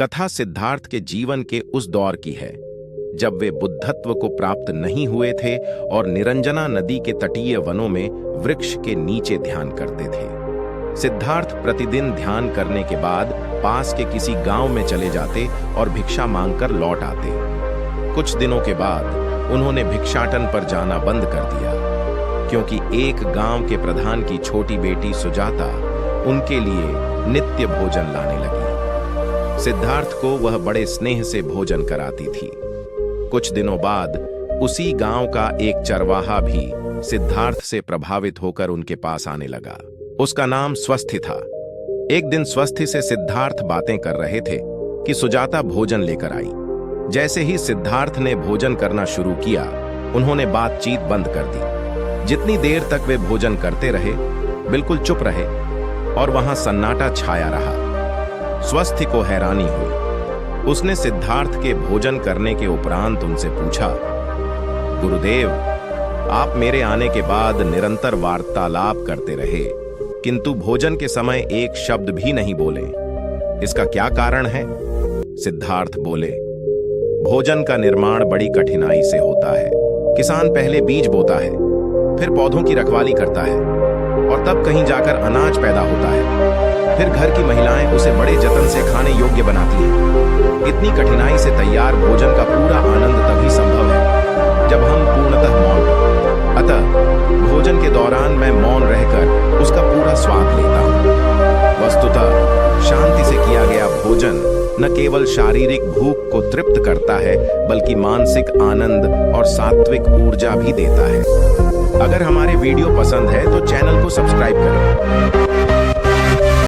कथा सिद्धार्थ के जीवन के उस दौर की है जब वे बुद्धत्व को प्राप्त नहीं हुए थे और निरंजना नदी के तटीय वनों में वृक्ष के नीचे ध्यान करते थे। सिद्धार्थ प्रतिदिन ध्यान करने के बाद पास के किसी गांव में चले जाते और भिक्षा मांगकर लौट आते। कुछ दिनों के बाद उन्होंने भिक्षाटन पर जाना बंद कर दिया, क्योंकि एक गांव के प्रधान की छोटी बेटी सुजाता उनके लिए नित्य भोजन लाने लगी। सिद्धार्थ को वह बड़े स्नेह से भोजन कराती थी। कुछ दिनों बाद उसी गांव का एक चरवाहा भी सिद्धार्थ से प्रभावित होकर उनके पास आने लगा। उसका नाम स्वस्थी था। एक दिन स्वस्थी से सिद्धार्थ बातें कर रहे थे कि सुजाता भोजन लेकर आई। जैसे ही सिद्धार्थ ने भोजन करना शुरू किया, उन्होंने बातचीत बंद कर दी। जितनी देर तक वे भोजन करते रहे, बिल्कुल चुप रहे और वहां सन्नाटा छाया रहा। स्वस्थी को हैरानी हुई। उसने सिद्धार्थ के भोजन करने के उपरांत उनसे पूछा, गुरुदेव, आप मेरे आने के बाद निरंतर वार्तालाप करते रहे, किंतु भोजन के समय एक शब्द भी नहीं बोले। इसका क्या कारण है? सिद्धार्थ बोले, भोजन का निर्माण बड़ी कठिनाई से होता है। किसान पहले बीज बोता है, फिर पौधों की रखवाली करता है और तब कहीं जाकर अनाज पैदा होता है। फिर घर की महिलाएं उसे बड़े जतन से खाने योग्य बनाती हैं। इतनी कठिनाई से तैयार भोजन का पूरा आनंद तभी संभव है जब हम पूर्णतः मौन हों। अतः भोजन के दौरान मैं मौन रहकर उसका पूरा स्वाद लेता हूँ। वस्तुतः शांति से किया गया भोजन न केवल शारीरिक भूख को तृप्त करता है, बल्कि मानसिक आनंद और सात्विक ऊर्जा भी देता है। अगर हमारे वीडियो पसंद है तो चैनल को सब्सक्राइब करें।